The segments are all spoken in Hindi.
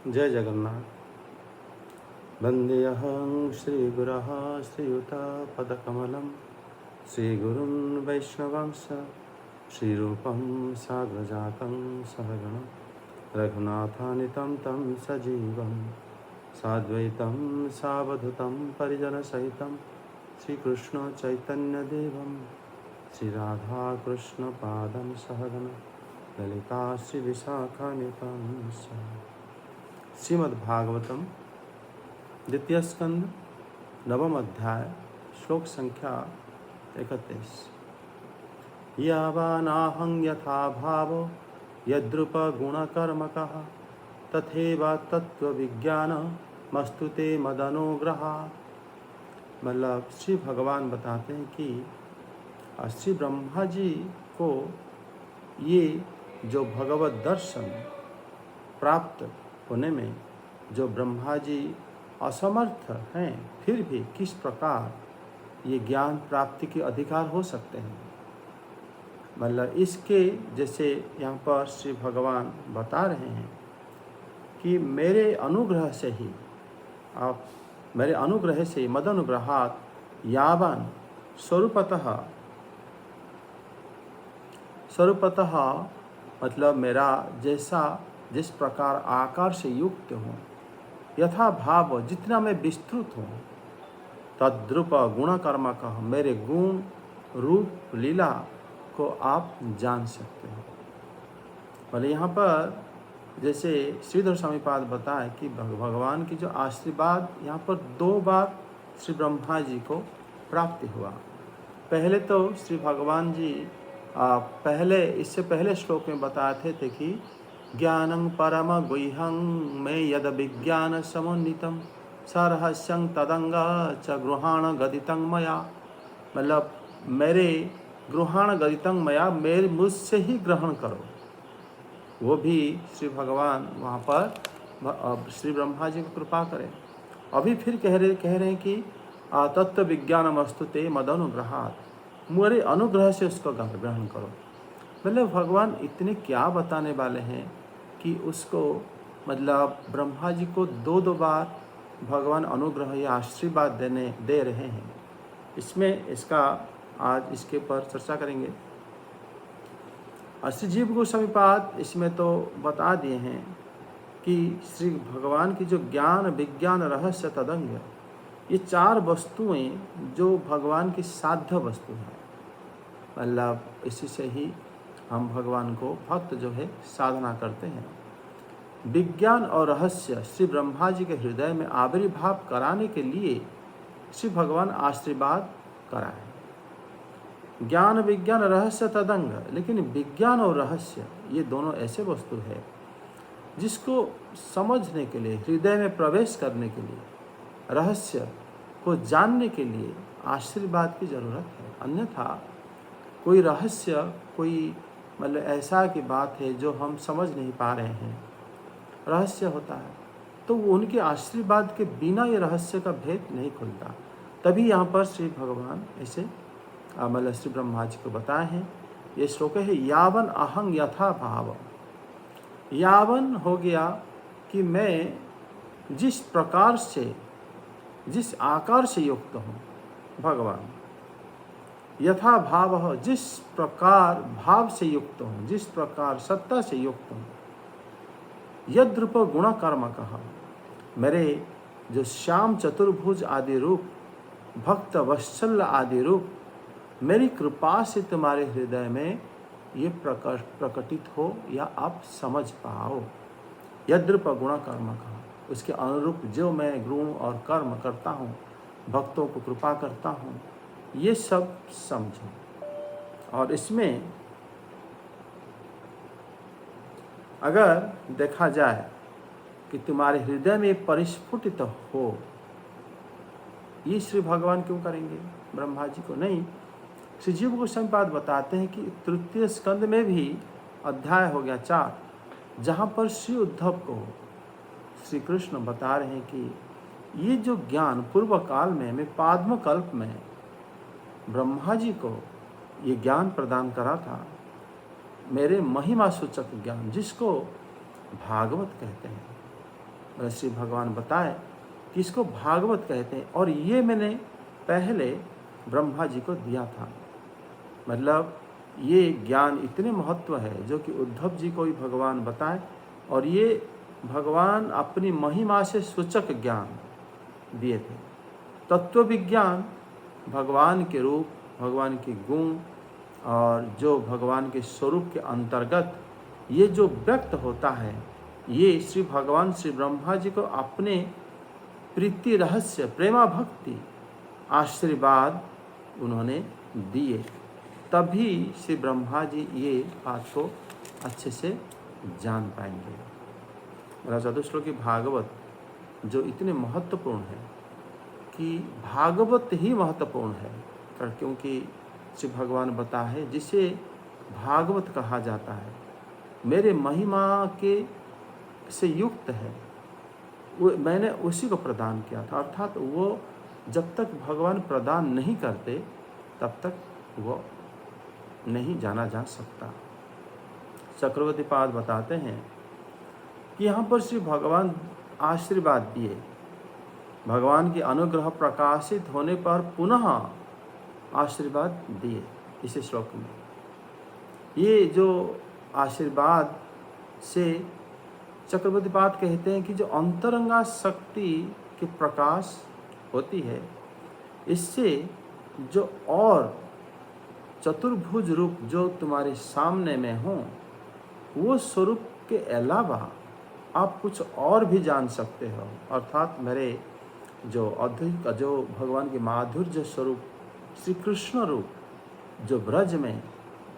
जय जगन्नाथ। वन्देऽहं श्रीगुरः श्रीयुतपदकमलं श्रीगुरुन् वैष्णवांश श्रीरूपं साग्रजातं सहगणं रघुनाथान्वितं तं सजीवं साद्वैतं सावधूतं परिजनसहितं श्रीकृष्णचैतन्यदेवं श्रीराधाकृष्णपादं सहगणं ललिता श्रीविशाखान्वितं सह। श्रीमद्भागवतम द्वितीय स्कंद नवम अध्याय श्लोक संख्या 31। यावानाहं यथा भावो यद्रूप गुणकर्मकः तथैव तत्त्वविज्ञानमस्तु ते मदनुग्रहात्। मतलब श्री भगवान बताते हैं कि श्री ब्रह्मा जी को ये जो भगवत दर्शन प्राप्त होने में जो ब्रह्मा जी असमर्थ हैं, फिर भी किस प्रकार ये ज्ञान प्राप्ति के अधिकार हो सकते हैं। मतलब इसके जैसे यहाँ पर श्री भगवान बता रहे हैं कि मेरे अनुग्रह से ही मद अनुग्रहात् यावान स्वरूपतः मतलब मेरा जैसा जिस प्रकार आकार से युक्त हूँ, यथा भाव जितना मैं विस्तृत हूँ, तद्रूप गुण कर्म का मेरे गुण रूप लीला को आप जान सकते हो। भले यहाँ पर जैसे श्रीधर स्वामीपाद बताए कि भगवान की जो आशीर्वाद यहाँ पर 2 बार श्री ब्रह्मा जी को प्राप्ति हुआ। पहले तो श्री भगवान जी इससे पहले श्लोक में बताते थे कि ज्ञानं परम गुह्यं मे यद विज्ञान समुन्नितं सरहस्यं तदंग च गृहाण गदितं मया। मतलब मेरे गृहाण गदितं मया, मेरे मुझसे ही ग्रहण करो। वो भी श्री भगवान वहाँ पर श्री ब्रह्मा जी को कृपा करें। अभी फिर कह रहे हैं कि तत्व विज्ञानमस्तु ते मदनुग्रहात्, मेरे अनुग्रह से उसको ग्रहण करो। मतलब भगवान इतने क्या बताने वाले हैं कि उसको मतलब ब्रह्मा जी को 2 बार भगवान अनुग्रह या आशीर्वाद दे रहे हैं। इसमें इसका आज इसके ऊपर चर्चा करेंगे। श्री जीव गोस्वामीपाद इसमें तो बता दिए हैं कि श्री भगवान की जो ज्ञान विज्ञान रहस्य तदंग, ये 4 वस्तुएं जो भगवान की साध्य वस्तु है। मतलब इसी से ही हम भगवान को भक्त जो है साधना करते हैं। विज्ञान और रहस्य श्री ब्रह्मा जी के हृदय में आविर्भाव कराने के लिए श्री भगवान आशीर्वाद कराए। ज्ञान विज्ञान रहस्य तदंग, लेकिन विज्ञान और रहस्य ये दोनों ऐसे वस्तु है जिसको समझने के लिए, हृदय में प्रवेश करने के लिए, रहस्य को जानने के लिए आशीर्वाद की जरूरत है। अन्यथा कोई रहस्य, कोई मतलब ऐसा की बात है जो हम समझ नहीं पा रहे हैं, रहस्य होता है, तो उनके आशीर्वाद के बिना ये रहस्य का भेद नहीं खुलता। तभी यहाँ पर श्री भगवान ऐसे मतलब श्री ब्रह्मा जी को बताए हैं। ये श्लोक है यावन अहं यथा भाव। यावन हो गया कि मैं जिस प्रकार से, जिस आकार से युक्त हूँ भगवान, यथा भाव जिस प्रकार भाव से युक्त हूँ, जिस प्रकार सत्ता से युक्त हूँ, यद्रूप गुण कर्म कहा, मेरे जो श्याम चतुर्भुज आदि रूप, भक्त वत्सल आदि रूप, मेरी कृपा से तुम्हारे हृदय में ये प्रकटित हो या आप समझ पाओ। यद्रूप गुण कर्म कहा, उसके अनुरूप जो मैं गुण और कर्म करता हूँ, भक्तों को कृपा करता हूँ, ये सब समझो। और इसमें अगर देखा जाए कि तुम्हारे हृदय में परिस्फुटित हो, ये श्री भगवान क्यों करेंगे ब्रह्मा जी को? नहीं, श्री जीव गोस्वामीपाद बताते हैं कि तृतीय स्कंद में भी अध्याय हो गया 4, जहाँ पर श्री उद्धव को श्री कृष्ण बता रहे हैं कि ये जो ज्ञान पूर्व काल में पाद्म कल्प में ब्रह्मा जी को ये ज्ञान प्रदान करा था, मेरे महिमा सूचक ज्ञान, जिसको भागवत कहते हैं। श्री भगवान बताए कि इसको भागवत कहते हैं, और ये मैंने पहले ब्रह्मा जी को दिया था। मतलब ये ज्ञान इतने महत्व है जो कि उद्धव जी को ही भगवान बताए, और ये भगवान अपनी महिमा से सूचक ज्ञान दिए थे। तत्व विज्ञान भगवान के रूप, भगवान के गुण और जो भगवान के स्वरूप के अंतर्गत ये जो व्यक्त होता है, ये श्री भगवान श्री ब्रह्मा जी को अपने प्रीति रहस्य, प्रेमा भक्ति, आशीर्वाद उन्होंने दिए, तभी श्री ब्रह्मा जी ये बात को अच्छे से जान पाएंगे। मेरा चतुश्लोकी भागवत जो इतने महत्वपूर्ण है कि भागवत ही महत्वपूर्ण है, क्योंकि श्री भगवान बता है जिसे भागवत कहा जाता है, मेरे महिमा के से युक्त है, वो मैंने उसी को प्रदान किया था। अर्थात वो जब तक भगवान प्रदान नहीं करते तब तक वो नहीं जाना जा सकता। चक्रवर्ती पाद बताते हैं कि यहाँ पर श्री भगवान आशीर्वाद दिए, भगवान के अनुग्रह प्रकाशित होने पर पुनः आशीर्वाद दिए इस श्लोक में। ये जो आशीर्वाद से चक्रवर्ती पाद कहते हैं कि जो अंतरंगा शक्ति के प्रकाश होती है, इससे जो और चतुर्भुज रूप जो तुम्हारे सामने में हो, वो स्वरूप के अलावा आप कुछ और भी जान सकते हो। अर्थात मेरे जो अधिक जो भगवान के माधुर्य स्वरूप श्री कृष्ण रूप जो ब्रज में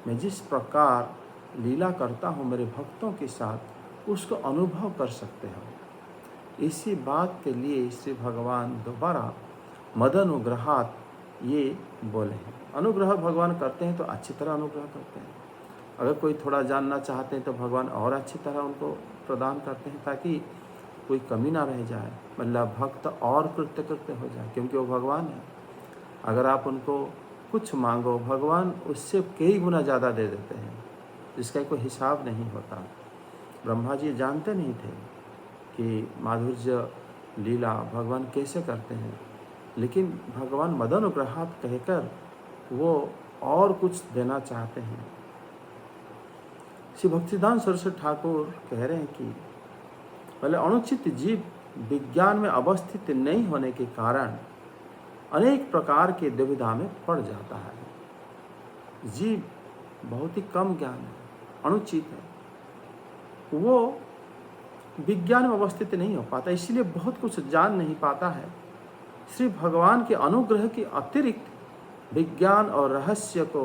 मैं जिस प्रकार लीला करता हूँ मेरे भक्तों के साथ, उसको अनुभव कर सकते हो। इसी बात के लिए श्री भगवान दोबारा मदनुग्रहात ये बोले हैं। अनुग्रह भगवान करते हैं तो अच्छी तरह अनुग्रह करते हैं। अगर कोई थोड़ा जानना चाहते हैं तो भगवान और अच्छी तरह उनको प्रदान करते हैं, ताकि कोई कमी ना रह जाए, मतलब भक्त और कृत्य हो जाए, क्योंकि वो भगवान है। अगर आप उनको कुछ मांगो, भगवान उससे कई गुना ज़्यादा दे देते हैं, जिसका कोई हिसाब नहीं होता। ब्रह्मा जी जानते नहीं थे कि माधुर्य लीला भगवान कैसे करते हैं, लेकिन भगवान मदनुग्रहात कहकर वो और कुछ देना चाहते हैं। श्री भक्तिदान सरस्वती ठाकुर कह रहे हैं कि पहले अनुचित जीव विज्ञान में अवस्थित नहीं होने के कारण अनेक प्रकार के दुविधा में पड़ जाता है। जीव बहुत ही कम ज्ञान है, अनुचित है, वो विज्ञान में अवस्थित नहीं हो पाता, इसलिए बहुत कुछ जान नहीं पाता है। श्री भगवान के अनुग्रह के अतिरिक्त विज्ञान और रहस्य को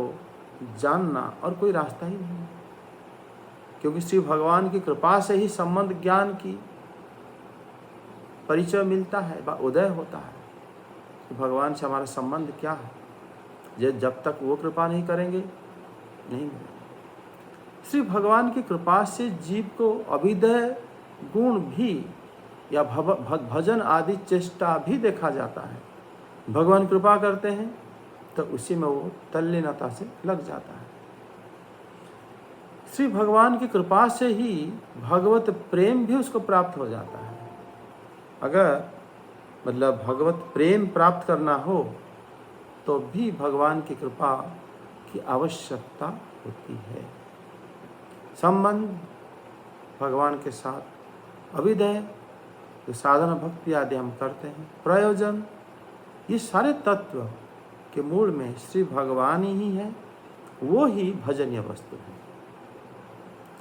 जानना और कोई रास्ता ही नहीं है, क्योंकि श्री भगवान की कृपा से ही संबंध ज्ञान की परिचय मिलता है, उदय होता है। तो भगवान से हमारा संबंध क्या है, जब तक वो कृपा नहीं करेंगे नहीं मिलेगा। श्री भगवान की कृपा से जीव को अभिदय गुण भी या भजन आदि चेष्टा भी देखा जाता है। भगवान कृपा करते हैं तो उसी में वो तल्लीनता से लग जाता है। श्री भगवान की कृपा से ही भगवत प्रेम भी उसको प्राप्त हो जाता है। अगर मतलब भगवत प्रेम प्राप्त करना हो तो भी भगवान की कृपा की आवश्यकता होती है। संबंध भगवान के साथ, अभिदय जो साधना भक्ति आदि हम करते हैं, प्रयोजन, ये सारे तत्व के मूल में श्री भगवान ही है, वो ही भजनीय वस्तु है।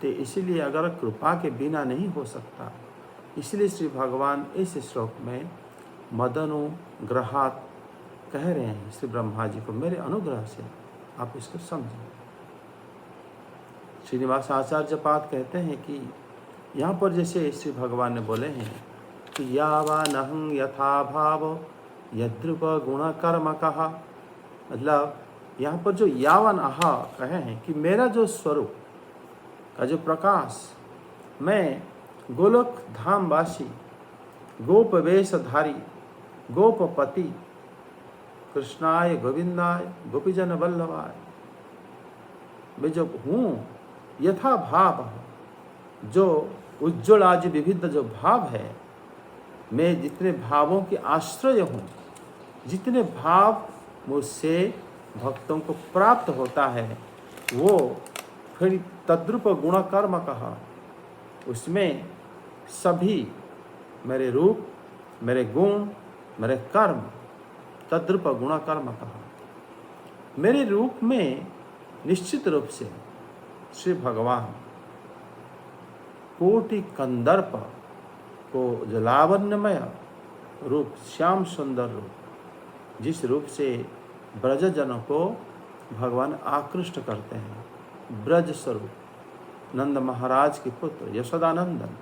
तो इसीलिए अगर कृपा के बिना नहीं हो सकता, इसलिए श्री भगवान इस श्लोक में मदनुग्रहात कह रहे हैं श्री ब्रह्मा जी को, मेरे अनुग्रह से आप इसको समझें। श्रीनिवास आचार्य पाद कहते हैं कि यहाँ पर जैसे श्री भगवान ने बोले हैं कि यावानहं यथा भाव यद्रुप गुण कर्म कहा, मतलब यहाँ पर जो यावन आहा कहे हैं कि मेरा जो स्वरूप का जो प्रकाश, मैं गोलोक धामवासी, गोप वेशधारी, गोपपति, कृष्णाय गोविंदाय गोपीजन वल्लभाय, मैं जो हूँ यथा भाव, जो उज्ज्वल आज विविध जो भाव है मैं जितने भावों के आश्रय हूँ, जितने भाव मुझसे भक्तों को प्राप्त होता है, वो फिर तद्रूप गुण कर्म कहा, उसमें सभी मेरे रूप, मेरे गुण, मेरे कर्म, तद्रूप गुण कर्म कहा। मेरे रूप में निश्चित रूप से श्री भगवान कोटि कंदर्प को जो लावण्यमय रूप, श्याम सुंदर रूप, जिस रूप से ब्रजजनों को भगवान आकृष्ट करते हैं, ब्रज स्वरूप नंद महाराज के पुत्र यशोदानंदन,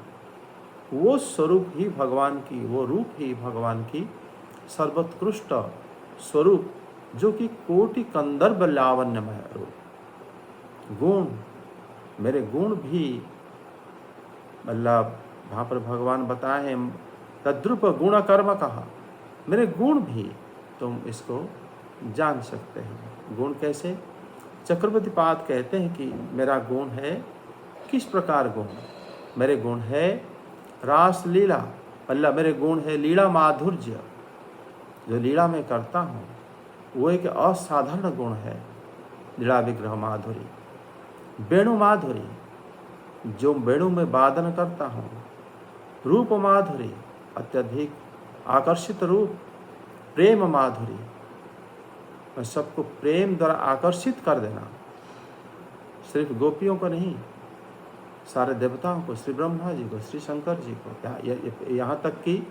वो स्वरूप ही भगवान की, वो रूप ही भगवान की सर्वोत्कृष्ट स्वरूप, जो कि कोटि कंदर्प लावण्यमय रूप। गुण, मेरे गुण भी, मतलब वहाँ पर भगवान बताए हैं तद्रूप गुण कर्म कहा, मेरे गुण भी तुम इसको जान सकते हैं। गुण कैसे? चक्रवर्ती पाद कहते हैं कि मेरा गुण है, किस प्रकार गुण? मेरे गुण है रास लीला, मतलब मेरे गुण है लीला माधुर्य, जो लीला में करता हूँ वो एक असाधारण गुण है, लीला विग्रह माधुरी। वेणु माधुरी, जो वेणु में वादन करता हूँ। रूप माधुरी, अत्यधिक आकर्षित रूप। प्रेम माधुरी, मैं सबको प्रेम द्वारा आकर्षित कर देना, सिर्फ गोपियों को नहीं, सारे देवताओं को, श्री ब्रह्मा जी को, श्री शंकर जी को, यहाँ तक कि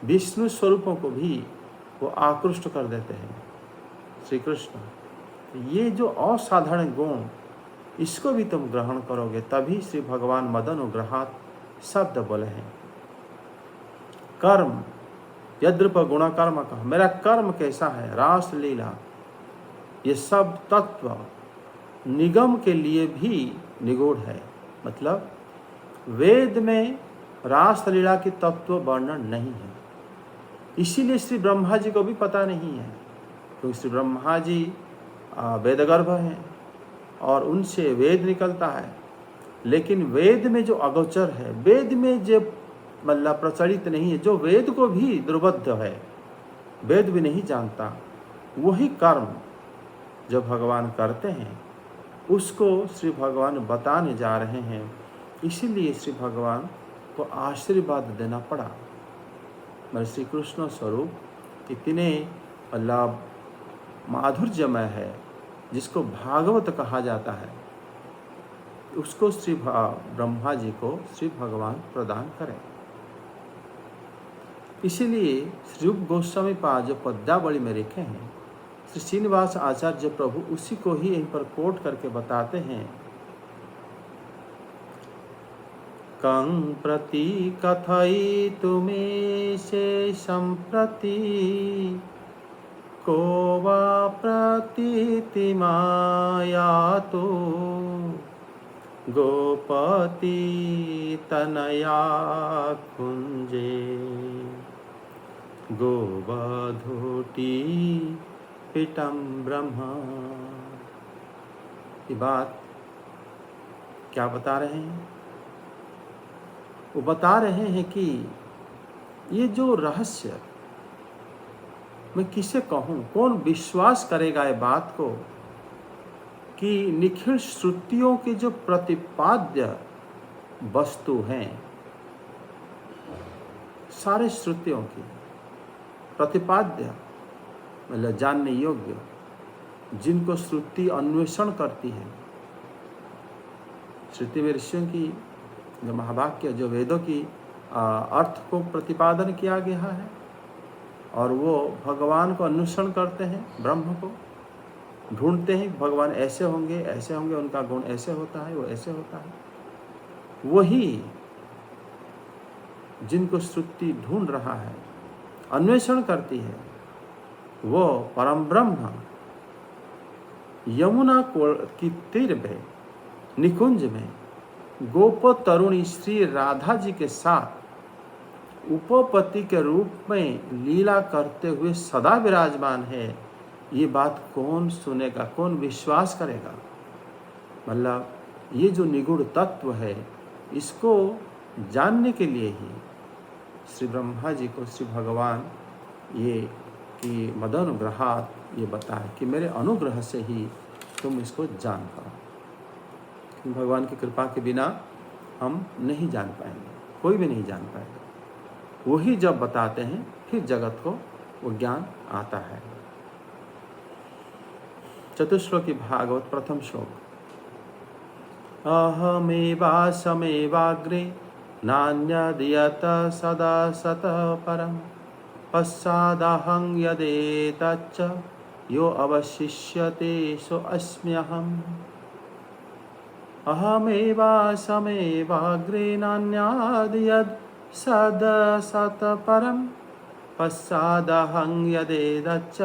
विष्णु स्वरूपों को भी वो आकृष्ट कर देते हैं श्री कृष्ण। ये जो असाधारण गुण, इसको भी तुम ग्रहण करोगे, तभी श्री भगवान मदनुग्रहात् शब्द बोले हैं। कर्म, यद्रूप गुण कर्म का, मेरा कर्म कैसा है? रास लीला, ये सब तत्व निगम के लिए भी निगूढ़ है। मतलब वेद में रास लीला के तत्व वर्णन नहीं है, इसीलिए श्री ब्रह्मा जी को भी पता नहीं है, क्योंकि श्री ब्रह्मा जी वेदगर्भ हैं और उनसे वेद निकलता है। लेकिन वेद में जो अगोचर है, वेद में जो मतलब प्रचलित नहीं है, जो वेद को भी दुर्बोध है, वेद भी नहीं जानता, वही कर्म जो भगवान करते हैं उसको श्री भगवान बताने जा रहे हैं। इसीलिए श्री भगवान को आशीर्वाद देना पड़ा। मेरे श्री कृष्ण स्वरूप इतने मतलब माधुर्यमय है, जिसको भागवत कहा जाता है, उसको श्री ब्रह्मा जी को श्री भगवान प्रदान करें। इसीलिए श्री रूप गोस्वामी पाद जो पद्यावली में लिखे हैं, श्री श्रीनिवास आचार्य प्रभु उसी को ही इन पर कोट करके बताते हैं। कं प्रति कथयितुमे से संप्रति को वा प्रतीति मायातो गोपति तनया कुंजे गोवधूटी पितम ब्रह्म। ये बात क्या बता रहे हैं? वो बता रहे हैं कि ये जो रहस्य मैं किसे कहूँ, कौन विश्वास करेगा ये बात को कि निखिल श्रुतियों की जो प्रतिपाद्य वस्तु हैं, सारे श्रुतियों की प्रतिपाद्य मतलब जानने योग्य, जिनको श्रुति अन्वेषण करती है, श्रुति में ऋषियों की जो महावाक्य, जो वेदों की अर्थ को प्रतिपादन किया गया है, और वो भगवान को अन्वेषण करते हैं, ब्रह्म को ढूंढते हैं, भगवान ऐसे होंगे, ऐसे होंगे, उनका गुण ऐसे होता है, वो ऐसे होता है। वही जिनको श्रुति ढूंढ रहा है, अन्वेषण करती है, वो परम ब्रह्म यमुना की तीर पे निकुंज में गोप तरुणी श्री राधा जी के साथ उपपति के रूप में लीला करते हुए सदा विराजमान है। ये बात कौन सुनेगा, कौन विश्वास करेगा? मतलब ये जो निगूढ़ तत्व है, इसको जानने के लिए ही श्री ब्रह्मा जी को श्री भगवान ये कि मदनुग्रहात ये बताए कि मेरे अनुग्रह से ही तुम इसको जान पाओ। भगवान की कृपा के बिना हम नहीं जान पाएंगे, कोई भी नहीं जान पाएगा। वही जब बताते हैं फिर जगत को वो ज्ञान आता है। चतुश्लोकी भागवत प्रथम श्लोक। अहमेवासमेवाग्रे नान्यद्यत सदा सतः परं पश्चादहं यदेतच्च यो अवशिष्यते सो अस्म्यहम्। अहमेवासमेवाग्रे नान्यद्यत् सदा सतः परं पश्चादहं यदेतच्च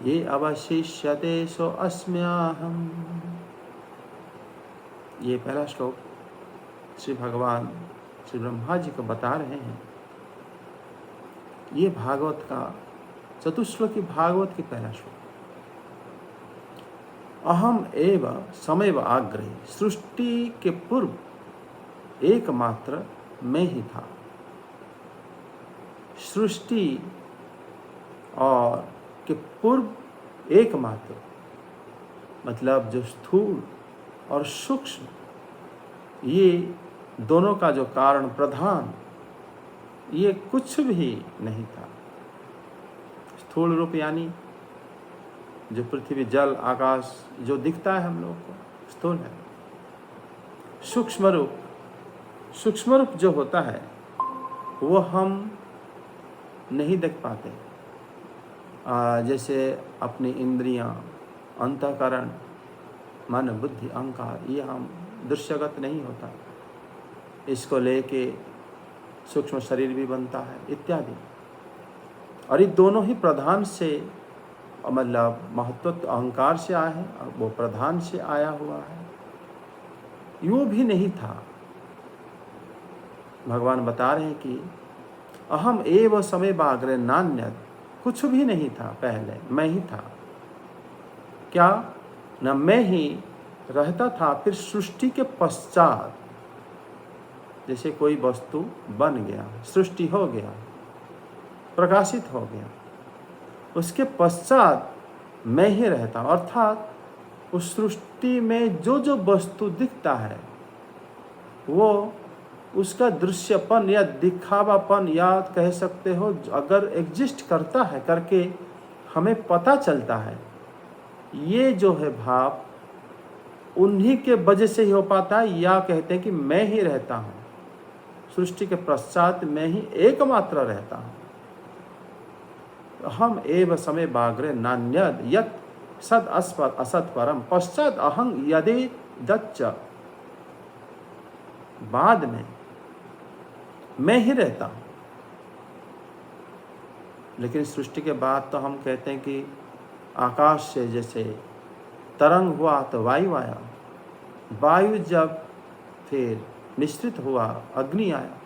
ये अवशिष्यते सो अस्म्यहम्। ये पहला श्लोक श्री भगवान श्री ब्रह्मा जी को बता रहे हैं। ये भागवत का चतुश्लोकी भागवत की पहला श्लोक। अहम एव समैव आग्रे, सृष्टि के पूर्व एकमात्र मैं ही था। सृष्टि और के पूर्व एकमात्र मतलब जो स्थूल और सूक्ष्म ये दोनों का जो कारण प्रधान ये कुछ भी नहीं था। स्थूल रूप यानी जो पृथ्वी जल आकाश जो दिखता है हम लोग को स्थूल है। सूक्ष्म रूप जो होता है वो हम नहीं देख पाते। जैसे अपनी इंद्रियां, अंतःकरण, मन, बुद्धि, अहंकार ये हम दृश्यगत नहीं होता। इसको लेके सूक्ष्म शरीर भी बनता है इत्यादि। और ये दोनों ही प्रधान से मतलब महत्व अहंकार से आए हैं और वो प्रधान से आया हुआ है। यूँ भी नहीं था। भगवान बता रहे हैं कि अहम एव समैवाग्रे नान्यत्, कुछ भी नहीं था पहले, मैं ही था। क्या न मैं ही रहता था, फिर सृष्टि के पश्चात जैसे कोई वस्तु बन गया, सृष्टि हो गया, प्रकाशित हो गया, उसके पश्चात मैं ही रहता। अर्थात उस सृष्टि में जो जो वस्तु दिखता है वो उसका दृश्यपन या दिखावापन या कह सकते हो अगर एग्जिस्ट करता है करके हमें पता चलता है, ये जो है भाव उन्हीं के वजह से ही हो पाता है। या कहते हैं कि मैं ही रहता हूँ, सृष्टि के पश्चात मैं ही एकमात्र रहता हूँ। हम एव समैवाग्रे नान्यद् यत् सद असत् परम पश्चात अहं यदि दच्च, बाद में मैं ही रहता हूँ। लेकिन सृष्टि के बाद तो हम कहते हैं कि आकाश से जैसे तरंग हुआ तो वायु आया, वायु जब फिर मिश्रित हुआ अग्नि आया,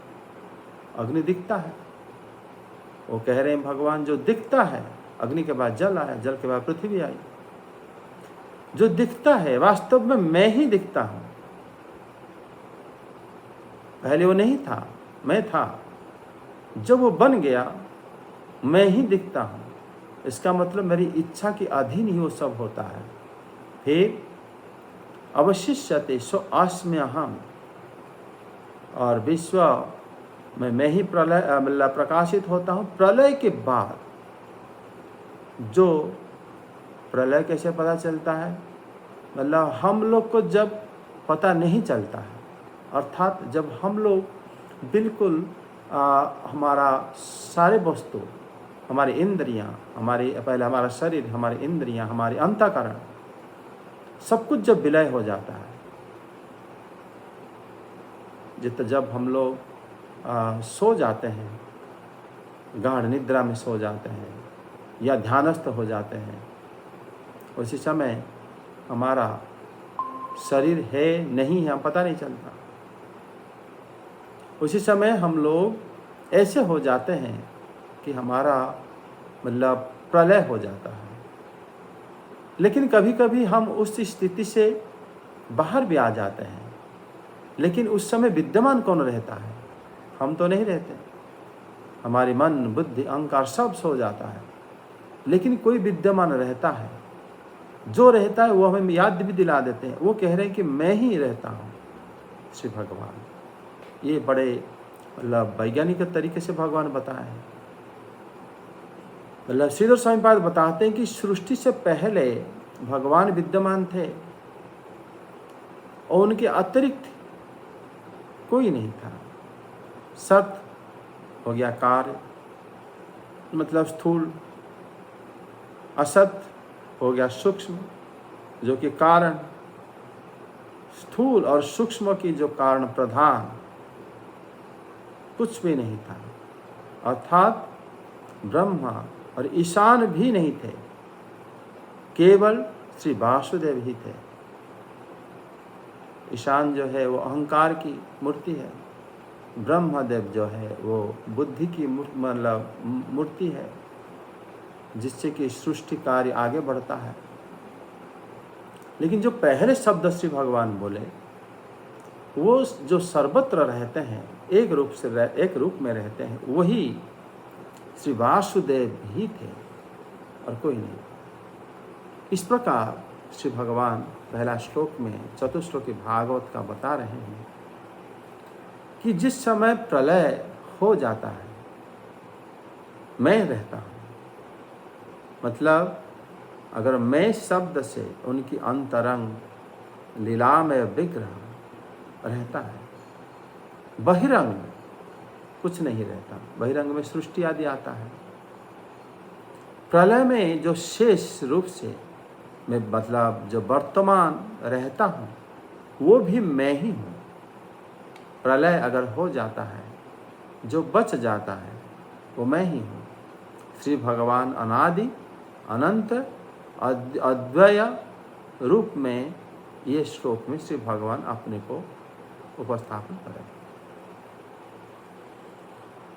अग्नि दिखता है। वो कह रहे हैं भगवान जो दिखता है, अग्नि के बाद जल आया, जल के बाद पृथ्वी आई। जो दिखता है वास्तव में मैं ही दिखता हूँ। पहले वो नहीं था, मैं था। जब वो बन गया मैं ही दिखता हूँ। इसका मतलब मेरी इच्छा के अधीन ही वो सब होता है। फिर अवशिष्यते सो अस्म्यहम्, और विश्व में मैं ही प्रलय प्रकाशित होता हूँ। प्रलय के बाद जो प्रलय कैसे पता चलता है, मतलब हम लोग को जब पता नहीं चलता है, अर्थात जब हम लोग बिल्कुल हमारा सारे वस्तु, हमारी इंद्रियां, पहले हमारा शरीर, हमारी इंद्रियां, हमारी अंतःकरण सब कुछ जब विलय हो जाता है, जब हम लोग सो जाते हैं, गाढ़ निद्रा में सो जाते हैं या ध्यानस्थ हो जाते हैं, उसी समय हमारा शरीर है नहीं है पता नहीं चलता। उसी समय हम लोग ऐसे हो जाते हैं कि हमारा मतलब प्रलय हो जाता है। लेकिन कभी कभी हम उस स्थिति से बाहर भी आ जाते हैं, लेकिन उस समय विद्यमान कौन रहता है? हम तो नहीं रहते। हमारी मन बुद्धि अहंकार सब सो जाता है, लेकिन कोई विद्यमान रहता है। जो रहता है वो हमें याद भी दिला देते हैं। वो कह रहे हैं कि मैं ही रहता हूँ श्री भगवान। ये बड़े मतलब वैज्ञानिक तरीके से भगवान बताए हैं। मतलब श्रीधर स्वामी पाद बताते हैं कि सृष्टि से पहले भगवान विद्यमान थे और उनके अतिरिक्त कोई नहीं था। सत हो गया कार्य, मतलब स्थूल, असत हो गया सूक्ष्म जो कि कारण, स्थूल और सूक्ष्म की जो कारण प्रधान कुछ भी नहीं था, अर्थात ब्रह्मा और ईशान भी नहीं थे, केवल श्री वासुदेव ही थे। ईशान जो है वो अहंकार की मूर्ति है, ब्रह्मदेव जो है वो बुद्धि की मतलब मूर्ति है, जिससे कि सृष्टि कार्य आगे बढ़ता है। लेकिन जो पहले शब्द श्री भगवान बोले वो जो सर्वत्र रहते हैं, एक रूप में रहते हैं, वही श्री वासुदेव ही थे और कोई नहीं। इस प्रकार श्री भगवान पहला श्लोक में चतुश्लोकी भागवत का बता रहे हैं कि जिस समय प्रलय हो जाता है मैं रहता हूँ। मतलब अगर मैं शब्द से उनकी अंतरंग लीलामय विग्रह रहता है, बहिरंग कुछ नहीं रहता। बहिरंग में सृष्टि आदि आता है। प्रलय में जो शेष रूप से मैं मतलब जो वर्तमान रहता हूँ वो भी मैं ही हूँ। प्रलय अगर हो जाता है, जो बच जाता है वो मैं ही हूँ। श्री भगवान अनादि अनंत अद्वय रूप में ये श्लोक में श्री भगवान अपने को उपस्थापन करें।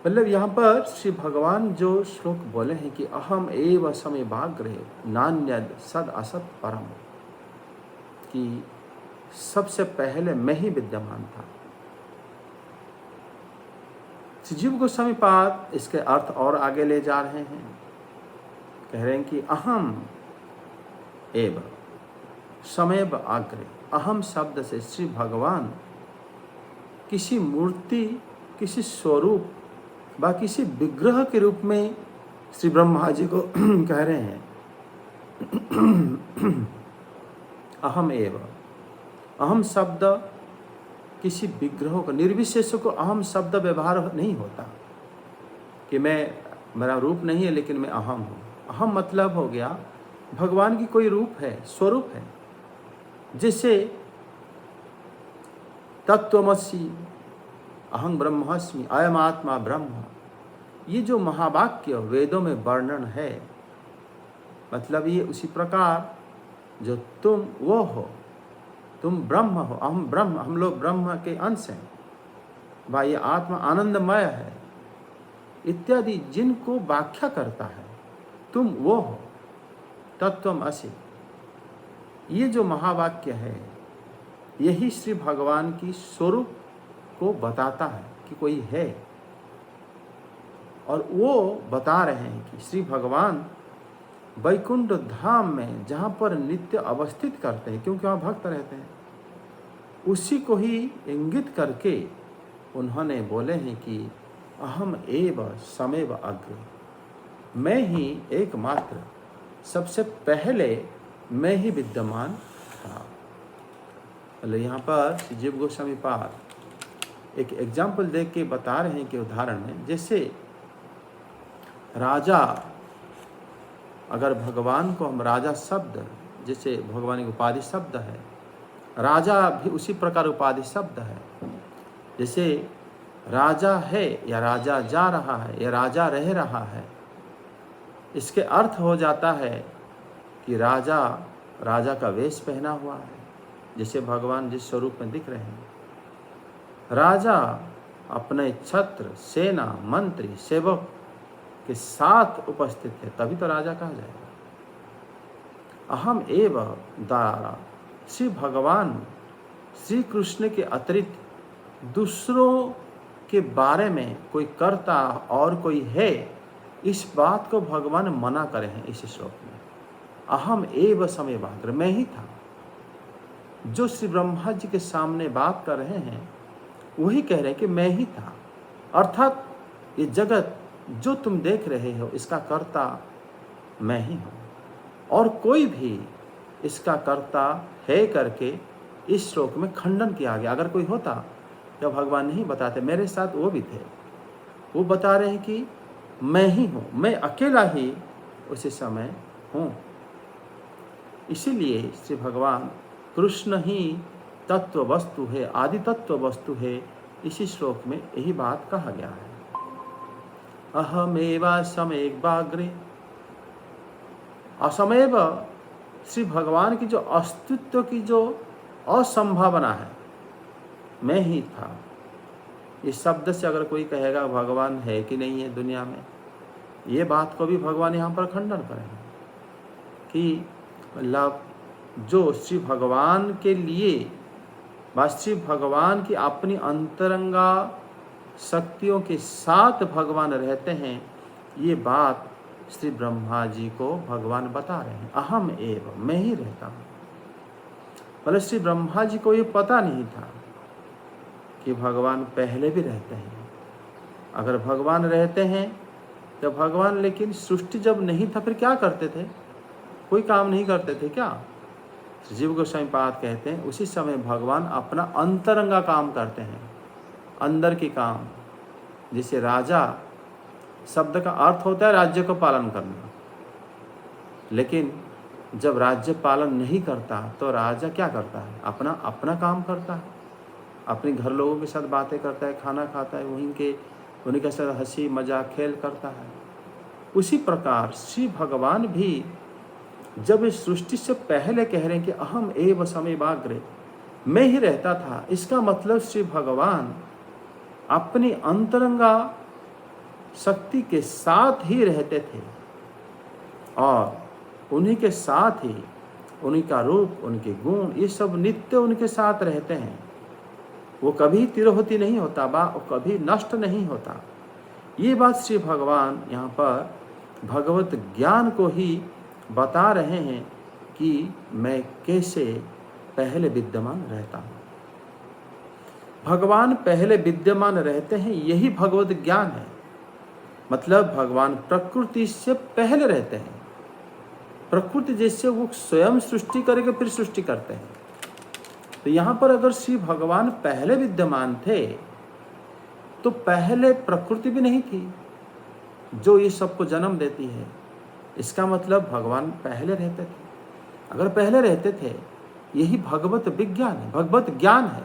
मतलब यहाँ पर श्री भगवान जो श्लोक बोले हैं कि अहम एव समेवाग्रे नान्यद सद असत परम, कि सबसे पहले मैं ही विद्यमान था। जीव गोस्वामी पाद इसके अर्थ और आगे ले जा रहे हैं। कह रहे हैं कि अहम एव समेव अग्रे। अहम शब्द से श्री भगवान किसी मूर्ति, किसी स्वरूप व किसी विग्रह के रूप में श्री ब्रह्मा जी को कह रहे हैं अहम एव। अहम शब्द किसी विग्रह को, निर्विशेष को अहम शब्द व्यवहार नहीं होता कि मेरा रूप नहीं है लेकिन मैं अहम हूँ। अहम मतलब हो गया भगवान की कोई रूप है, स्वरूप है। जैसे तत्त्वमसि अहं ब्रह्मास्मि अयम आत्मा ब्रह्म, ये जो महावाक्य वेदों में वर्णन है, मतलब ये उसी प्रकार जो तुम वो हो, तुम ब्रह्म हो, अहम ब्रह्म, हम लोग ब्रह्म के अंश हैं, भाई ये आत्मा आनंदमय है इत्यादि जिनको व्याख्या करता है, तुम वो हो, तत्वम असि। ये जो महावाक्य है यही श्री भगवान की स्वरूप को बताता है कि कोई है। और वो बता रहे हैं कि श्री भगवान वैकुंठ धाम में जहाँ पर नित्य अवस्थित करते हैं, क्योंकि वहाँ भक्त रहते हैं, उसी को ही इंगित करके उन्होंने बोले हैं कि अहम एव समेव अग्र, मैं ही एकमात्र सबसे पहले मैं ही विद्यमान था। मतलब यहाँ पर जीव गोस्वामी पाद एक एग्जाम्पल देख के बता रहे हैं कि उदाहरण में, जैसे राजा, अगर भगवान को हम राजा शब्द, जैसे भगवान की उपाधि शब्द है, राजा भी उसी प्रकार उपाधि शब्द है। जैसे राजा है या राजा जा रहा है या राजा रह रहा है, इसके अर्थ हो जाता है कि राजा राजा का वेश पहना हुआ है, जैसे भगवान जिस स्वरूप में दिख रहे हैं। राजा अपने छत्र, सेना, मंत्री, सेवक के साथ उपस्थित है, तभी तो राजा कहा जाएगा। अहम एव द्वारा श्री भगवान श्री कृष्ण के अतिरिक्त दूसरों के बारे में कोई कर्ता और कोई है, इस बात को भगवान मना करे हैं इस श्लोक में। अहम एव समयवाग्र, मैं ही था। जो श्री ब्रह्मा जी के सामने बात कर रहे हैं वही कह रहे हैं कि मैं ही था, अर्थात ये जगत जो तुम देख रहे हो इसका कर्ता मैं ही हूँ, और कोई भी इसका कर्ता है करके इस श्लोक में खंडन किया गया। अगर कोई होता तो भगवान नहीं बताते, मेरे साथ वो भी थे, वो बता रहे हैं कि मैं ही हूँ, मैं अकेला ही उसी समय हूँ। इसीलिए श्री भगवान कृष्ण ही तत्व वस्तु है, आदि तत्व वस्तु है। इसी श्लोक में यही बात कहा गया है। अहमेवा समयवाग्रे, असमयव श्री भगवान की जो अस्तित्व की जो असंभावना है, मैं ही था। इस शब्द से अगर कोई कहेगा भगवान है कि नहीं है दुनिया में, ये बात को भी भगवान यहाँ पर खंडन करेंगे कि मतलब जो श्री भगवान के लिए व श्री भगवान की अपनी अंतरंगा शक्तियों के साथ भगवान रहते हैं, ये बात श्री ब्रह्मा जी को भगवान बता रहे हैं। अहम एव, मैं ही रहता हूँ। मतलब श्री ब्रह्मा जी को ये पता नहीं था कि भगवान पहले भी रहते हैं। अगर भगवान रहते हैं तो भगवान, लेकिन सृष्टि जब नहीं था फिर क्या करते थे? कोई काम नहीं करते थे क्या? जीव गोस्वामी पाद कहते हैं उसी समय भगवान अपना अंतरंगा काम करते हैं, अंदर के काम। जिसे राजा शब्द का अर्थ होता है राज्य को पालन करना, लेकिन जब राज्य पालन नहीं करता तो राजा क्या करता है? अपना अपना काम करता है, अपने घर लोगों के साथ बातें करता है, खाना खाता है, उन्हीं के साथ हंसी मजाक खेल करता है। उसी प्रकार श्री भगवान भी जब इस सृष्टि से पहले कह रहे हैं कि अहम एव समयवाग्रे, मैं ही रहता था, इसका मतलब श्री भगवान अपनी अंतरंगा शक्ति के साथ ही रहते थे और उन्हीं के साथ ही उन्हीं का रूप, उनके गुण, ये सब नित्य उनके साथ रहते हैं। वो कभी तिरोहित नहीं होता, वो कभी नष्ट नहीं होता। ये बात श्री भगवान यहाँ पर भगवत ज्ञान को ही बता रहे हैं कि मैं कैसे पहले विद्यमान रहता हूँ। भगवान पहले विद्यमान रहते हैं, यही भगवत ज्ञान है। मतलब भगवान प्रकृति से पहले रहते हैं। प्रकृति जैसे वो स्वयं सृष्टि करके फिर सृष्टि करते हैं, तो यहाँ पर अगर श्री भगवान पहले विद्यमान थे तो पहले प्रकृति भी नहीं थी जो ये सबको जन्म देती है। इसका मतलब भगवान पहले रहते थे। अगर पहले रहते थे, यही भगवत विज्ञान है, भगवत ज्ञान है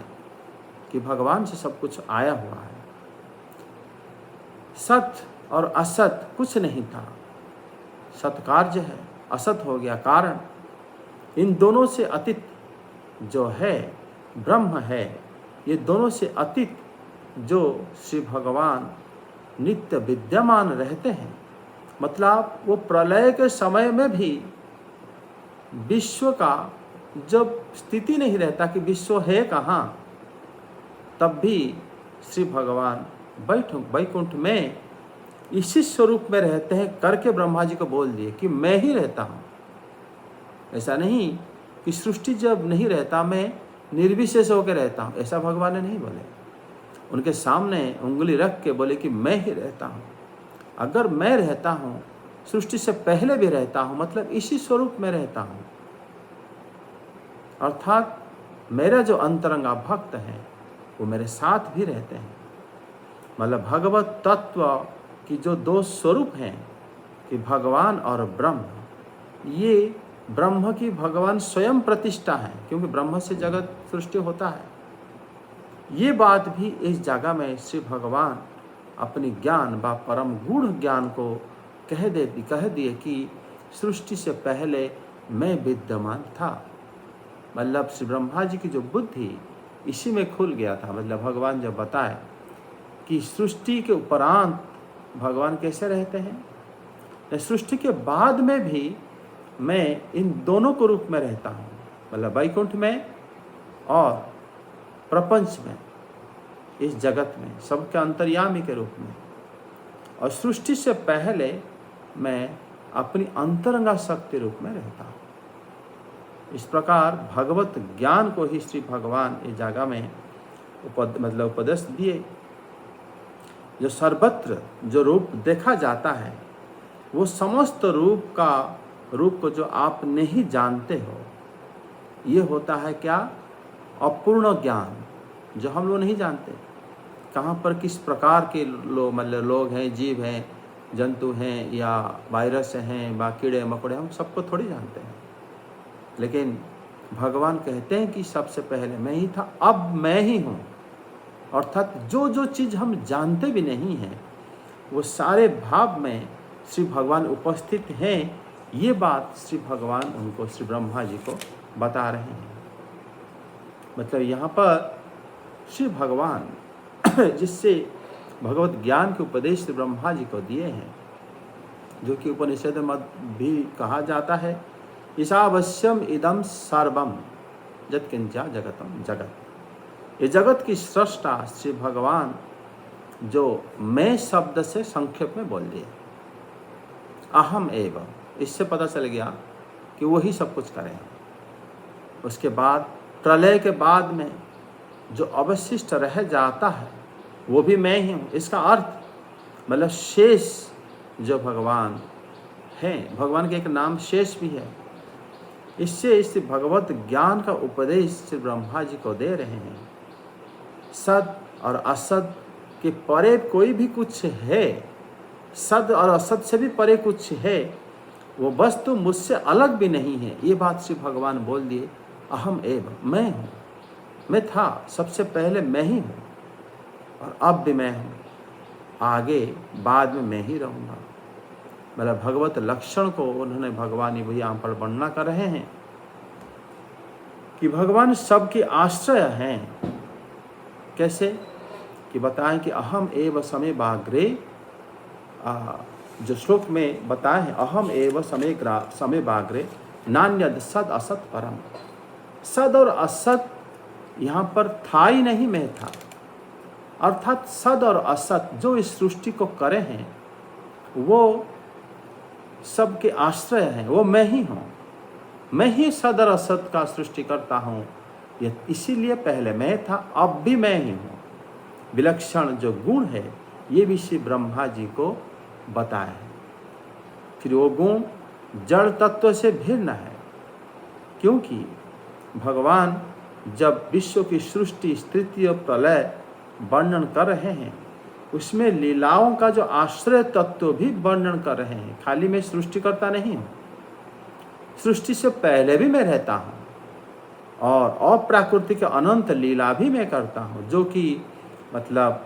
कि भगवान से सब कुछ आया हुआ है। सत और असत कुछ नहीं था, सत कार्य है, असत हो गया कारण। इन दोनों से अतीत जो है ब्रह्म है, ये दोनों से अतीत जो श्री भगवान नित्य विद्यमान रहते हैं। मतलब वो प्रलय के समय में भी विश्व का जब स्थिति नहीं रहता कि विश्व है कहाँ, तब भी श्री भगवान वैकुंठ में इसी स्वरूप में रहते हैं करके ब्रह्मा जी को बोल दिए कि मैं ही रहता हूँ। ऐसा नहीं कि सृष्टि जब नहीं रहता मैं निर्विशेष होकर रहता हूँ, ऐसा भगवान ने नहीं बोले। उनके सामने उंगली रख के बोले कि मैं ही रहता हूँ। अगर मैं रहता हूँ, सृष्टि से पहले भी रहता हूँ, मतलब इसी स्वरूप में रहता हूँ। अर्थात मेरा जो अंतरंगा भक्त है वो मेरे साथ भी रहते हैं। मतलब भगवत तत्व की जो दो स्वरूप हैं कि भगवान और ब्रह्म, ये ब्रह्म की भगवान स्वयं प्रतिष्ठा है, क्योंकि ब्रह्म से जगत सृष्टि होता है। ये बात भी इस जगह में श्री भगवान अपनी ज्ञान व परम गूढ़ ज्ञान को कह दिए कि सृष्टि से पहले मैं विद्यमान था। मतलब श्री ब्रह्मा जी की जो बुद्धि इसी में खुल गया था। मतलब भगवान जब बताए कि सृष्टि के उपरांत भगवान कैसे रहते हैं, सृष्टि के बाद में भी मैं इन दोनों को रूप में रहता हूँ। मतलब वैकुंठ में और प्रपंच में, इस जगत में, सबके अंतर्यामी के रूप में। और सृष्टि से पहले मैं अपनी अंतरंगा शक्ति रूप में रहता हूँ। इस प्रकार भगवत ज्ञान को ही श्री भगवान इस जगह में उपदेश दिए। जो सर्वत्र जो रूप देखा जाता है, वो समस्त रूप को जो आप नहीं जानते हो, ये होता है क्या? अपूर्ण ज्ञान, जो हम लोग नहीं जानते। कहाँ पर किस प्रकार के लोग हैं, जीव हैं, जंतु हैं, या वायरस हैं, बा कीड़े मकोड़े, हम सबको थोड़ी जानते हैं। लेकिन भगवान कहते हैं कि सबसे पहले मैं ही था, अब मैं ही हूँ। अर्थात जो जो चीज़ हम जानते भी नहीं हैं, वो सारे भाव में श्री भगवान उपस्थित हैं। ये बात श्री भगवान उनको, श्री ब्रह्मा जी को बता रहे हैं। मतलब यहाँ पर श्री भगवान जिससे भगवत ज्ञान के उपदेश श्री ब्रह्मा जी को दिए हैं, जो कि उपनिषद में भी कहा जाता है, ईशावश्यम इदम सर्वम यत्किंचा जगतम जगत। ये जगत की सृष्टा श्री भगवान जो मैं शब्द से संक्षेप में बोल दिए, अहम एव, इससे पता चल गया कि वही सब कुछ करें। उसके बाद प्रलय के बाद में जो अवशिष्ट रह जाता है वो भी मैं ही हूँ। इसका अर्थ मतलब शेष जो भगवान हैं, भगवान के एक नाम शेष भी है। इससे इस भगवत ज्ञान का उपदेश श्री ब्रह्मा जी को दे रहे हैं। सद और असद के परे कोई भी कुछ है, सद और असद से भी परे कुछ है, वो वस्तु मुझसे अलग भी नहीं है। ये बात श्री भगवान बोल दिए, अहम एव, मैं हूँ। मैं था, सबसे पहले मैं ही हूँ, और अब भी मैं हूँ, आगे बाद में मैं ही रहूँगा। मतलब भगवत लक्षण को उन्होंने भगवान ही यहाँ पर वर्णना कर रहे हैं कि भगवान सबके आश्रय हैं। कैसे कि बताएं कि अहम एव समय बाग्रे, जो श्लोक में बताए हैं, अहम एव समय बाग्रे नान्यद सद असत परम। सद और असत यहाँ पर था ही नहीं, मैं था। अर्थात सद और असत जो इस सृष्टि को करे हैं, वो सबके आश्रय हैं, वो मैं ही हूँ। मैं ही सद और असत का सृष्टि करता हूँ। ये इसीलिए पहले मैं था, अब भी मैं ही हूँ। विलक्षण जो गुण है, ये भी श्री ब्रह्मा जी को बताए हैं। फिर वो गुण जड़ तत्व से भिन्न है, क्योंकि भगवान जब विश्व की सृष्टि, स्थिति और प्रलय वर्णन कर रहे हैं, उसमें लीलाओं का जो आश्रय तत्व भी वर्णन कर रहे हैं। खाली मैं सृष्टि करता नहीं हूँ, सृष्टि से पहले भी मैं रहता हूँ, और अप्राकृतिक अनंत लीला भी मैं करता हूँ, जो कि मतलब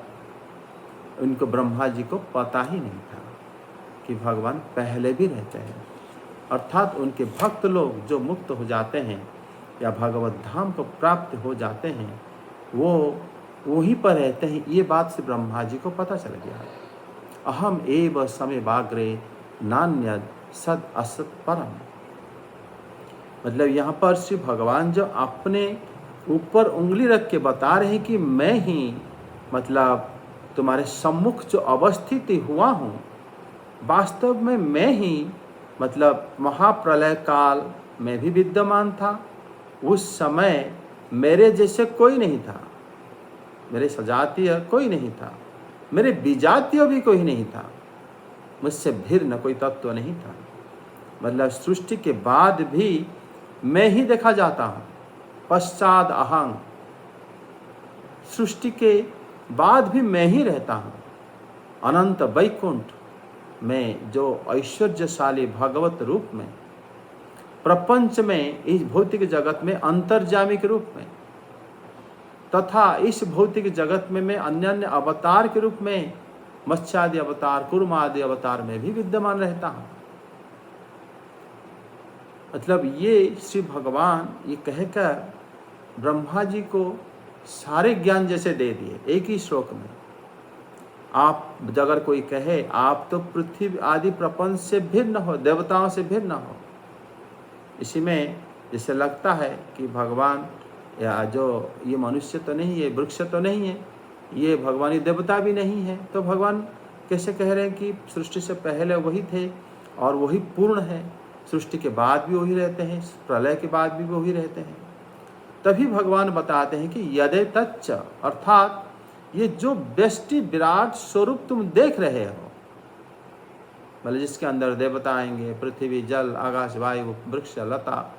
उनको ब्रह्मा जी को पता ही नहीं था कि भगवान पहले भी रहते हैं। अर्थात उनके भक्त लोग जो मुक्त हो जाते हैं या भगवत धाम को प्राप्त हो जाते हैं, वो वहीं पर रहते हैं। ये बात से ब्रह्मा जी को पता चल गया। अहम एव समय बाग्रे नान्यद सद असत परम। मतलब यहाँ पर श्री भगवान जो अपने ऊपर उंगली रख के बता रहे हैं कि मैं ही मतलब तुम्हारे सम्मुख जो अवस्थित हुआ हूँ, वास्तव में मैं ही मतलब महाप्रलय काल में भी विद्यमान था। उस समय मेरे जैसे कोई नहीं था, मेरे सजातीय कोई नहीं था, मेरे विजातीय भी कोई नहीं था, मुझसे भिन्न कोई तत्व नहीं था। मतलब सृष्टि के बाद भी मैं ही देखा जाता हूँ। पश्चात अहं, सृष्टि के बाद भी मैं ही रहता हूँ। अनंत वैकुंठ में जो ऐश्वर्यशाली भगवत रूप में, प्रपंच में, इस भौतिक जगत में अंतर्जामी के रूप में, तथा इस भौतिक जगत में मैं अन्य अन्य अवतार के रूप में, मत्स्यादि अवतार, कूर्म आदि अवतार में भी विद्यमान रहता हूँ। मतलब ये श्री भगवान ये कहकर ब्रह्मा जी को सारे ज्ञान जैसे दे दिए एक ही श्लोक में। आप अगर कोई कहे आप तो पृथ्वी आदि प्रपंच से भिन्न हो, देवताओं से भिन्न हो, इसी में जैसे लगता है कि भगवान या जो ये मनुष्य तो नहीं है, वृक्ष तो नहीं है, ये भगवान ही देवता भी नहीं है, तो भगवान कैसे कह रहे हैं कि सृष्टि से पहले वही थे और वही पूर्ण है, सृष्टि के बाद भी वही रहते हैं, प्रलय के बाद भी वही रहते हैं। तभी भगवान बताते हैं कि यदे तच्च, अर्थात ये जो व्यष्टि विराट स्वरूप तुम देख रहे हो, मतलब जिसके अंदर देवता आएंगे, पृथ्वी, जल, आकाश, वायु, वृक्ष, लता,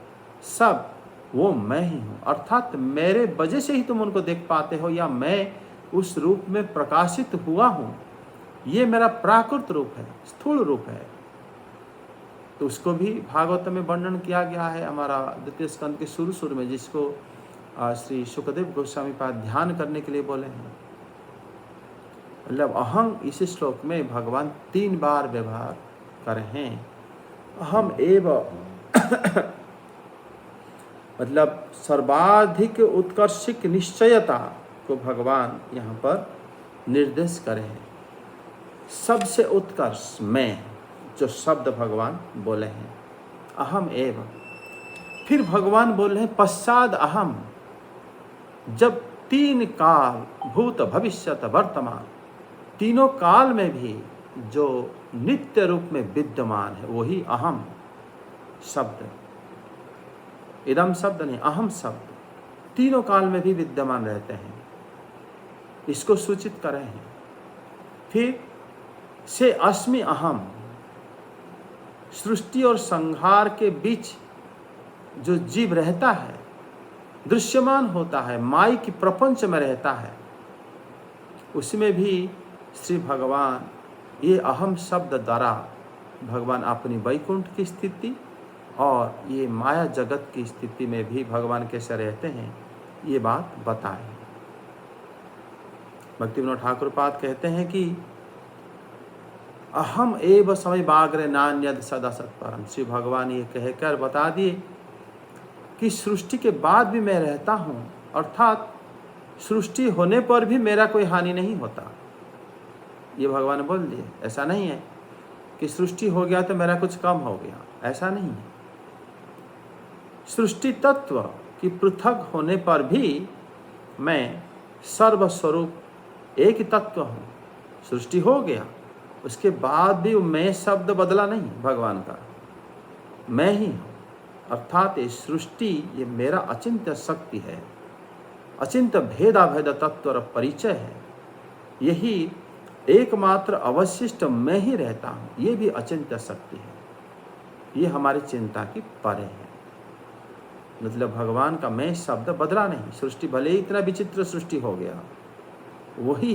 सब वो मैं ही हूँ। अर्थात मेरे वजह से ही तुम उनको देख पाते हो, या मैं उस रूप में प्रकाशित हुआ हूँ। ये मेरा प्राकृत रूप है, स्थूल रूप है। तो उसको भी भागवत में वर्णन किया गया है, हमारा द्वितीय स्कंद के शुरू में, जिसको श्री सुखदेव गोस्वामी पाद ध्यान करने के लिए बोले हैं। मतलब अहं, इस श्लोक में भगवान 3 बार व्यवहार कर हैं। अहम एव मतलब सर्वाधिक उत्कर्षिक निश्चयता को भगवान यहाँ पर निर्देश करे हैं। सबसे उत्कर्ष मैं, जो शब्द भगवान बोले हैं, अहम एव। फिर भगवान बोले हैं पश्चाद अहम, जब 3 काल, भूत, भविष्यत, वर्तमान, तीनों काल में भी जो नित्य रूप में विद्यमान है, वही अहम शब्द, इदम शब्द नहीं, अहम शब्द तीनों काल में भी विद्यमान रहते हैं, इसको सूचित कर रहे हैं। फिर से अस्मि अहम, सृष्टि और संहार के बीच जो जीव रहता है, दृश्यमान होता है, माइक प्रपंच में रहता है, उसमें भी श्री भगवान ये अहम शब्द द्वारा भगवान अपनी वैकुंठ की स्थिति और ये माया जगत की स्थिति में भी भगवान कैसे रहते हैं, ये बात बताए। भक्ति विनोद ठाकुर पाद कहते हैं कि अहम एव समय बाग्रे नान्यद सदा सत्परम। श्री भगवान ये कहकर बता दिए कि सृष्टि के बाद भी मैं रहता हूँ, अर्थात सृष्टि होने पर भी मेरा कोई हानि नहीं होता। ये भगवान बोल दिए। ऐसा नहीं है कि सृष्टि हो गया तो मेरा कुछ कम हो गया, ऐसा नहीं है। सृष्टि तत्व की पृथक होने पर भी मैं सर्वस्वरूप एक ही तत्व हूँ। सृष्टि हो गया, उसके बाद भी मैं शब्द बदला नहीं भगवान का, मैं ही हूँ। अर्थात ये सृष्टि ये मेरा अचिंत्य शक्ति है, अचिंत्य भेदाभेद तत्व और परिचय है। यही एकमात्र अवशिष्ट मैं ही रहता हूँ, ये भी अचिंत्य शक्ति है। ये हमारी चिंता की परे है। मतलब भगवान का मैं शब्द बदला नहीं। सृष्टि भले ही इतना विचित्र सृष्टि हो गया, वही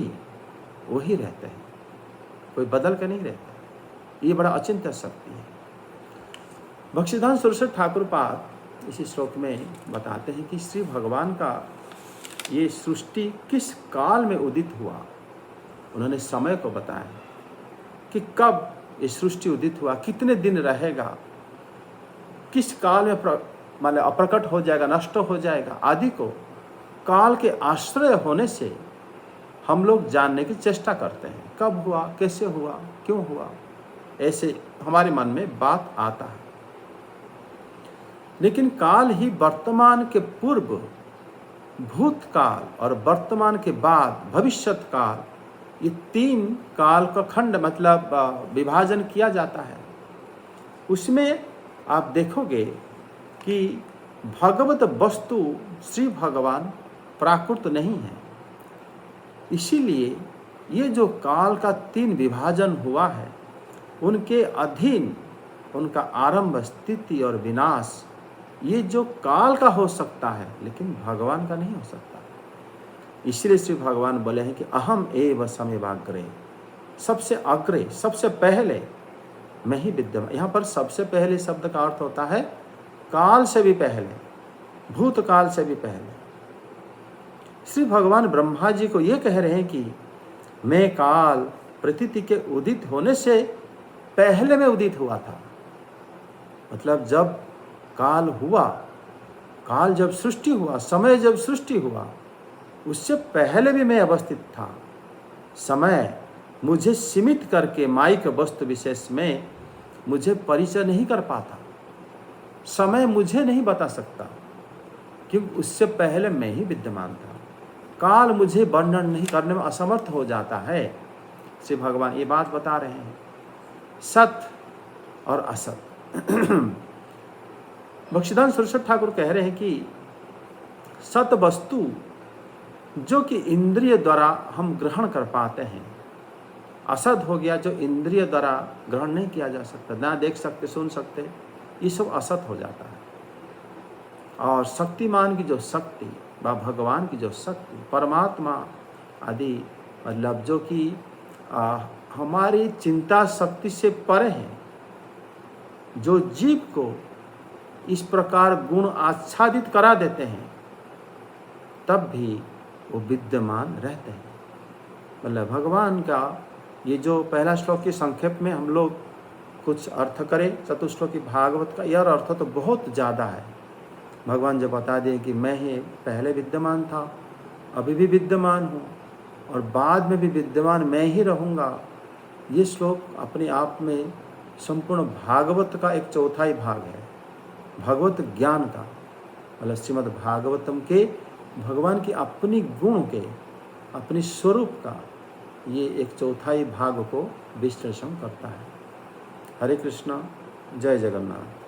रहते हैं, कोई बदल के नहीं रहता। ये बड़ा अचिंत्य शक्ति है। भक्तिसिद्धांत सरस्वती ठाकुर पाद इसी श्लोक में बताते हैं कि श्री भगवान का ये सृष्टि किस काल में उदित हुआ। उन्होंने समय को बताया कि कब ये सृष्टि उदित हुआ, कितने दिन रहेगा, किस काल में मतलब अप्रकट हो जाएगा, नष्ट हो जाएगा आदि को काल के आश्रय होने से हम लोग जानने की चेष्टा करते हैं। कब हुआ, कैसे हुआ, क्यों हुआ, ऐसे हमारे मन में बात आता है। लेकिन काल ही वर्तमान के पूर्व, भूतकाल और वर्तमान के बाद भविष्यत काल, ये 3 काल का खंड मतलब विभाजन किया जाता है। उसमें आप देखोगे कि भगवत वस्तु श्री भगवान प्राकृत नहीं है। इसीलिए ये जो काल का 3 विभाजन हुआ है, उनके अधीन उनका आरंभ, स्थिति और विनाश, ये जो काल का हो सकता है लेकिन भगवान का नहीं हो सकता। इसलिए श्री भगवान बोले हैं कि अहम एव समेवाग्रे, सबसे अग्रे, सबसे पहले मैं ही विद्यमान। यहाँ पर सबसे पहले शब्द का अर्थ होता है काल से भी पहले, भूतकाल से भी पहले। श्री भगवान ब्रह्मा जी को ये कह रहे हैं कि मैं काल प्रतीति के उदित होने से पहले में उदित हुआ था। मतलब जब काल हुआ, काल जब सृष्टि हुआ, समय जब सृष्टि हुआ, उससे पहले भी मैं अवस्थित था। समय मुझे सीमित करके माइक वस्तु विशेष में मुझे परिचय नहीं कर पाता। समय मुझे नहीं बता सकता क्योंकि उससे पहले मैं ही विद्यमान था। काल मुझे वर्णन नहीं करने में असमर्थ हो जाता है। श्री भगवान ये बात बता रहे हैं, सत और असत। भक्तिसिद्धांत सरस्वती ठाकुर कह रहे हैं कि सत वस्तु जो कि इंद्रिय द्वारा हम ग्रहण कर पाते हैं, असत हो गया जो इंद्रिय द्वारा ग्रहण नहीं किया जा सकता, ना देख सकते सुन सकते, ये सब असत हो जाता है। और शक्तिमान की जो शक्ति व भगवान की जो शक्ति, परमात्मा आदि, मतलब जो कि हमारी चिंता शक्ति से परे है, जो जीव को इस प्रकार गुण आच्छादित करा देते हैं, तब भी वो विद्यमान रहते हैं। मतलब भगवान का ये जो पहला श्लोक के संक्षेप में हम लोग कुछ अर्थ करें, चतुश्लोकी भागवत का यह अर्थ तो बहुत ज़्यादा है। भगवान जब बता दें कि मैं ही पहले विद्यमान था, अभी भी विद्यमान हूँ और बाद में भी विद्यमान मैं ही रहूँगा, ये श्लोक अपने आप में संपूर्ण भागवत का एक चौथाई भाग है, भगवत ज्ञान का। मतलब श्रीमद् भागवतम के भगवान की अपनी गुण के, अपनी स्वरूप का ये एक चौथाई भाग को विश्लेषण करता है। हरे कृष्णा, जय जगन्नाथ।